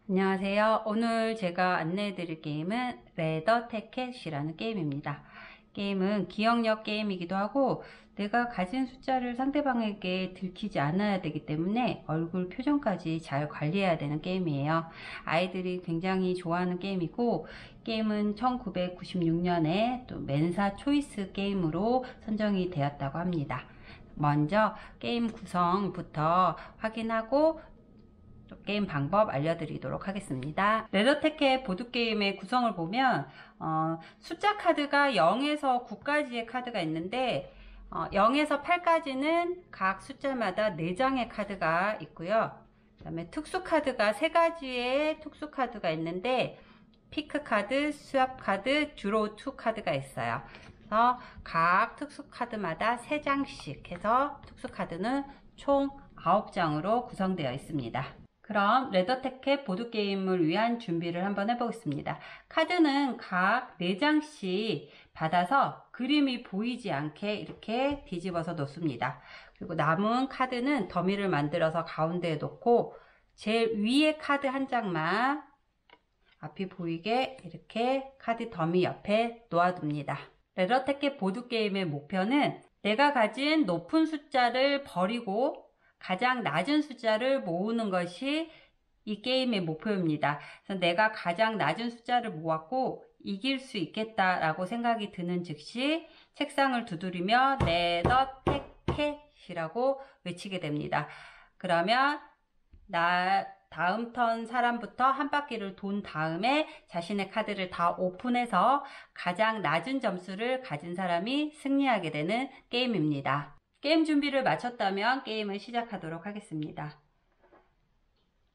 안녕하세요. 오늘 제가 안내해 드릴 게임은 레더 테켓이라는 게임입니다. 게임은 기억력 게임이기도 하고 내가 가진 숫자를 상대방에게 들키지 않아야 되기 때문에 얼굴 표정까지 잘 관리해야 되는 게임이에요. 아이들이 굉장히 좋아하는 게임이고, 게임은 1996년에 또 맨사 초이스 게임으로 선정이 되었다고 합니다. 먼저 게임 구성부터 확인하고 또 게임 방법 알려드리도록 하겠습니다. 레더테켓 보드게임의 구성을 보면 숫자 카드가 0에서 9까지의 카드가 있는데 0에서 8까지는 각 숫자마다 4장의 카드가 있고요. 그 다음에 특수 카드가 3가지의 특수 카드가 있는데 피크 카드, 스왑 카드, 드로우 2 카드가 있어요. 그래서 각 특수 카드마다 3장씩 해서 특수 카드는 총 9장으로 구성되어 있습니다. 그럼 레더테켓 보드게임을 위한 준비를 한번 해보겠습니다. 카드는 각 4장씩 받아서 그림이 보이지 않게 이렇게 뒤집어서 놓습니다. 그리고 남은 카드는 더미를 만들어서 가운데에 놓고 제일 위에 카드 한 장만 앞이 보이게 이렇게 카드 더미 옆에 놓아둡니다. 레더테켓 보드게임의 목표는 내가 가진 높은 숫자를 버리고 가장 낮은 숫자를 모으는 것이 이 게임의 목표입니다. 그래서 내가 가장 낮은 숫자를 모았고 이길 수 있겠다라고 생각이 드는 즉시 책상을 두드리며 레더 테켓이라고 외치게 됩니다. 그러면 다음 턴 사람부터 한 바퀴를 돈 다음에 자신의 카드를 다 오픈해서 가장 낮은 점수를 가진 사람이 승리하게 되는 게임입니다. 게임 준비를 마쳤다면 게임을 시작하도록 하겠습니다.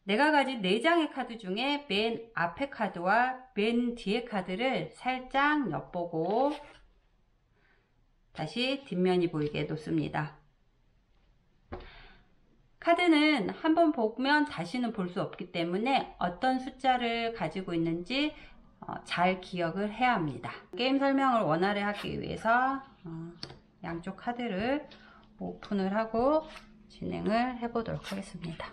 내가 가진 4장의 카드 중에 맨 앞에 카드와 맨 뒤에 카드를 살짝 엿보고 다시 뒷면이 보이게 놓습니다. 카드는 한번 보면 다시는 볼 수 없기 때문에 어떤 숫자를 가지고 있는지 잘 기억을 해야 합니다. 게임 설명을 원활히 하기 위해서 양쪽 카드를 오픈을 하고 진행을 해보도록 하겠습니다.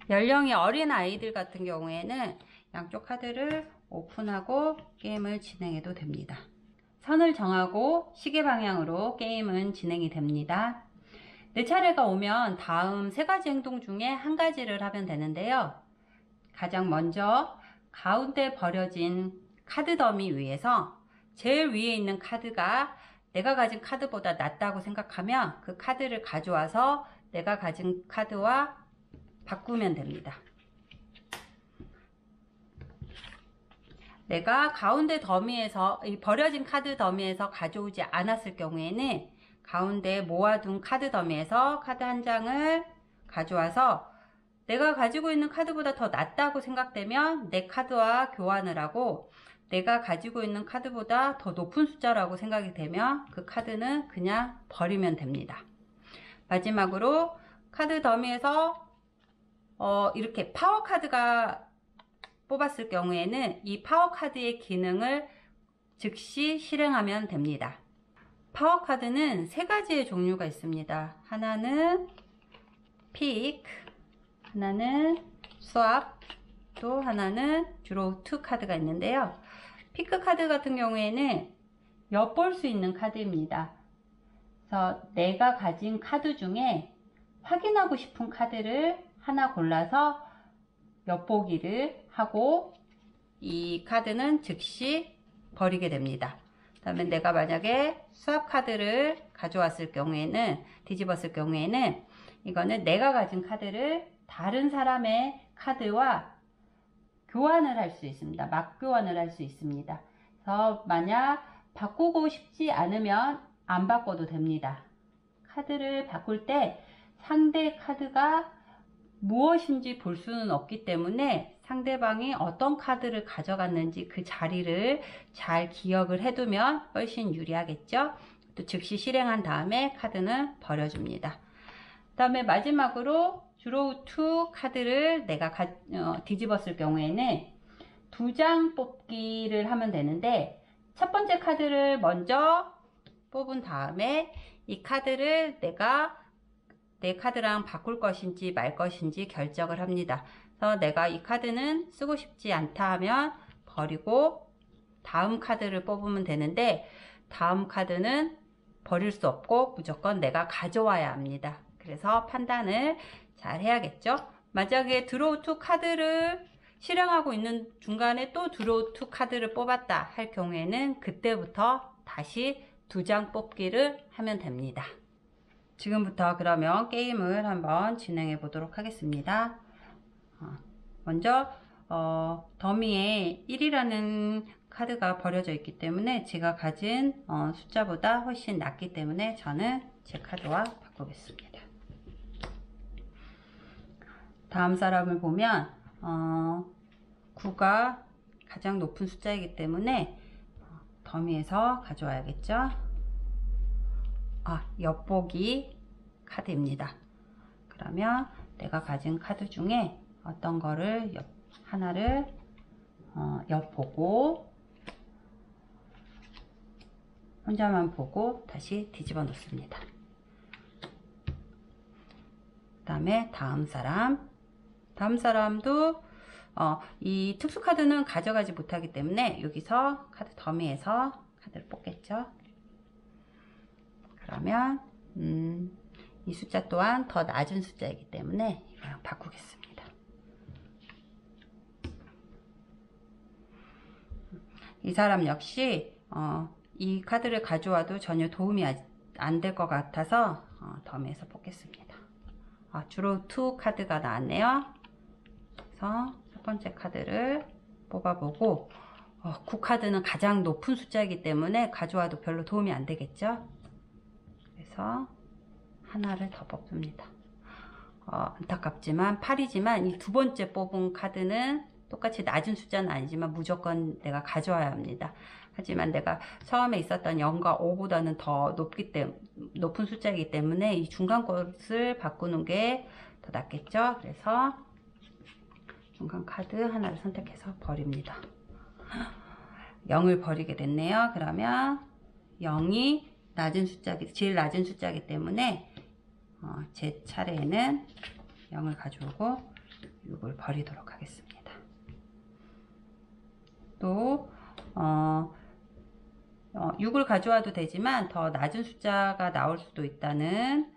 연령이 어린 아이들 같은 경우에는 양쪽 카드를 오픈하고 게임을 진행해도 됩니다. 선을 정하고 시계 방향으로 게임은 진행이 됩니다. 내 차례가 오면 다음 3가지 행동 중에 한 가지를 하면 되는데요. 가장 먼저 가운데 버려진 카드 더미 위에서 제일 위에 있는 카드가 내가 가진 카드보다 낫다고 생각하면 그 카드를 가져와서 내가 가진 카드와 바꾸면 됩니다. 내가 가운데 더미에서 이 버려진 카드 더미에서 가져오지 않았을 경우에는 가운데 모아둔 카드 더미에서 카드 한 장을 가져와서 내가 가지고 있는 카드보다 더 낫다고 생각되면 내 카드와 교환을 하고, 내가 가지고 있는 카드보다 더 높은 숫자라고 생각이 되면 그 카드는 그냥 버리면 됩니다. 마지막으로 카드 더미에서 이렇게 파워 카드가 뽑았을 경우에는 이 파워 카드의 기능을 즉시 실행하면 됩니다. 파워 카드는 3가지의 종류가 있습니다. 하나는 픽, 하나는 스왑, 또 하나는 드로우 2 카드가 있는데요. 피크 카드 같은 경우에는 엿볼 수 있는 카드입니다. 그래서 내가 가진 카드 중에 확인하고 싶은 카드를 하나 골라서 엿보기를 하고 이 카드는 즉시 버리게 됩니다. 그 다음에 내가 만약에 스왑 카드를 가져왔을 경우에는, 뒤집었을 경우에는 이거는 내가 가진 카드를 다른 사람의 카드와 교환을 할 수 있습니다. 막 교환을 할 수 있습니다. 그래서 만약 바꾸고 싶지 않으면 안 바꿔도 됩니다. 카드를 바꿀 때 상대 카드가 무엇인지 볼 수는 없기 때문에 상대방이 어떤 카드를 가져갔는지 그 자리를 잘 기억을 해두면 훨씬 유리하겠죠. 또 즉시 실행한 다음에 카드는 버려줍니다. 그 다음에 마지막으로 드로우 2 카드를 내가 뒤집었을 경우에는 2장 뽑기를 하면 되는데, 첫 번째 카드를 먼저 뽑은 다음에 이 카드를 내가 내 카드랑 바꿀 것인지 말 것인지 결정을 합니다. 그래서 내가 이 카드는 쓰고 싶지 않다 하면 버리고 다음 카드를 뽑으면 되는데, 다음 카드는 버릴 수 없고 무조건 내가 가져와야 합니다. 그래서 판단을 잘 해야겠죠. 만약에 드로우 2 카드를 실행하고 있는 중간에 또 드로우 2 카드를 뽑았다 할 경우에는 그때부터 다시 2장 뽑기를 하면 됩니다. 지금부터 그러면 게임을 한번 진행해 보도록 하겠습니다. 먼저 더미에 1이라는 카드가 버려져 있기 때문에 제가 가진 숫자보다 훨씬 낮기 때문에 저는 제 카드와 바꾸겠습니다. 다음 사람을 보면 9가 가장 높은 숫자이기 때문에 더미에서 가져와야겠죠. 엿보기 카드입니다. 그러면 내가 가진 카드 중에 어떤 거를 하나를 엿보고 혼자만 보고 다시 뒤집어 놓습니다. 그 다음에 다음 사람도 이 특수 카드는 가져가지 못하기 때문에 여기서 카드 더미에서 카드를 뽑겠죠. 그러면 이 숫자 또한 더 낮은 숫자이기 때문에 이거랑 바꾸겠습니다. 이 사람 역시 이 카드를 가져와도 전혀 도움이 안 될 것 같아서 더미에서 뽑겠습니다. 주로 2 카드가 나왔네요. 그래서 첫 번째 카드를 뽑아보고 9 카드는 가장 높은 숫자이기 때문에 가져와도 별로 도움이 안 되겠죠. 그래서 하나를 더 뽑습니다. 안타깝지만 8이지만 이 두 번째 뽑은 카드는 똑같이 낮은 숫자는 아니지만 무조건 내가 가져와야 합니다. 하지만 내가 처음에 있었던 0과 5보다는 더 높은 숫자이기 때문에 이 중간 것을 바꾸는 게 더 낫겠죠. 그래서 중간 카드 하나를 선택해서 버립니다. 0을 버리게 됐네요. 그러면 0이 제일 낮은 숫자이기 때문에 제 차례에는 0을 가져오고 6을 버리도록 하겠습니다. 또 6을 가져와도 되지만 더 낮은 숫자가 나올 수도 있다는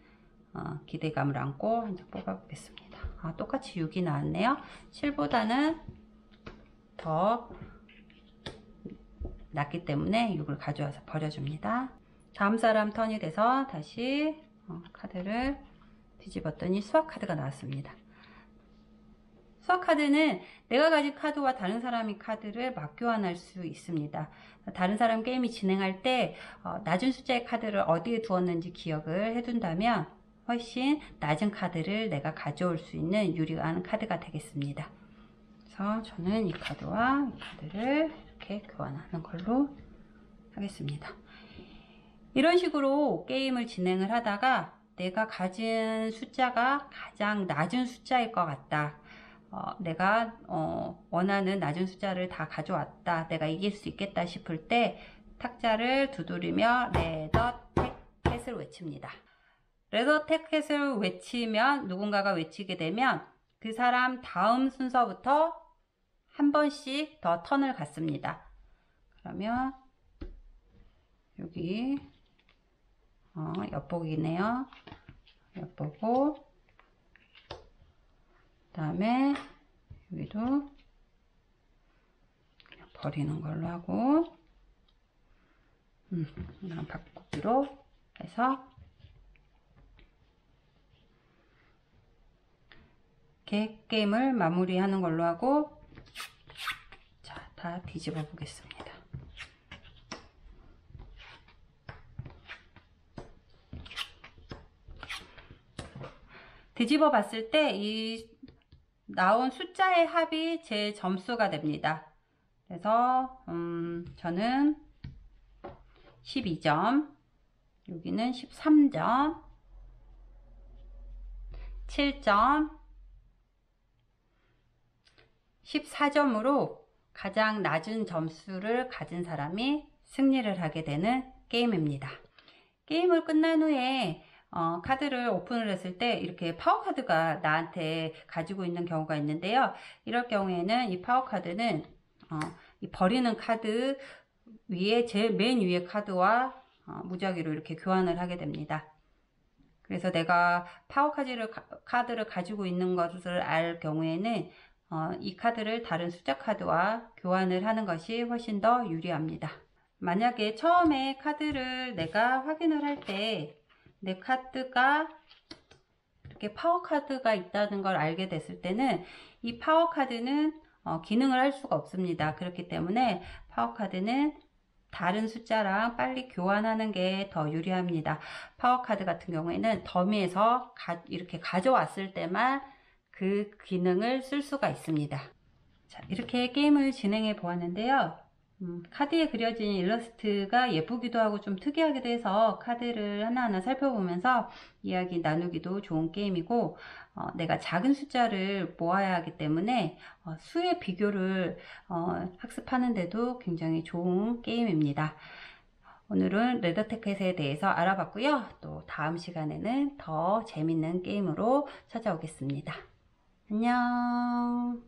기대감을 안고 한 장 뽑아 보겠습니다. 똑같이 6이 나왔네요. 7보다는 더 낮기 때문에 6을 가져와서 버려줍니다. 다음 사람 턴이 돼서 다시 카드를 뒤집었더니 수학 카드가 나왔습니다. 수학 카드는 내가 가진 카드와 다른 사람의 카드를 맞교환할 수 있습니다. 다른 사람 게임이 진행할 때 낮은 숫자의 카드를 어디에 두었는지 기억을 해둔다면 훨씬 낮은 카드를 내가 가져올 수 있는 유리한 카드가 되겠습니다. 그래서 저는 이 카드와 이 카드를 이렇게 교환하는 걸로 하겠습니다. 이런 식으로 게임을 진행을 하다가 내가 가진 숫자가 가장 낮은 숫자일 것 같다. 내가 원하는 낮은 숫자를 다 가져왔다. 내가 이길 수 있겠다 싶을 때 탁자를 두드리며 레더 택햇을 외칩니다. 레더 택햇을 외치면 누군가가 외치게 되면 그 사람 다음 순서부터 한 번씩 더 턴을 갖습니다. 그러면 여기 엿보기네요. 엿보고 그 다음에 여기도 그냥 버리는 걸로 하고 이런 바꾸기로 해서 이렇게 게임을 마무리하는 걸로 하고, 자, 다 뒤집어 보겠습니다. 뒤집어 봤을 때 이 나온 숫자의 합이 제 점수가 됩니다. 그래서 저는 12점, 여기는 13점, 7점, 14점으로 가장 낮은 점수를 가진 사람이 승리를 하게 되는 게임입니다. 게임을 끝난 후에 카드를 오픈을 했을 때 이렇게 파워 카드가 나한테 가지고 있는 경우가 있는데요. 이럴 경우에는 이 파워 카드는 이 버리는 카드 위에 제일 맨 위에 카드와 무작위로 이렇게 교환을 하게 됩니다. 그래서 내가 파워 카드를 가지고 있는 것을 알 경우에는 이 카드를 다른 숫자 카드와 교환을 하는 것이 훨씬 더 유리합니다. 만약에 처음에 카드를 내가 확인을 할 때 내 카드가 이렇게 파워 카드가 있다는 걸 알게 됐을 때는 이 파워 카드는 기능을 할 수가 없습니다. 그렇기 때문에 파워 카드는 다른 숫자랑 빨리 교환하는 게 더 유리합니다. 파워 카드 같은 경우에는 더미에서 이렇게 가져왔을 때만 그 기능을 쓸 수가 있습니다. 자, 이렇게 게임을 진행해 보았는데요. 카드에 그려진 일러스트가 예쁘기도 하고 좀 특이하기도 해서 카드를 하나하나 살펴보면서 이야기 나누기도 좋은 게임이고, 내가 작은 숫자를 모아야 하기 때문에 수의 비교를 학습하는데도 굉장히 좋은 게임입니다. 오늘은 레더테켓에 대해서 알아봤고요. 또 다음 시간에는 더 재밌는 게임으로 찾아오겠습니다. 안녕.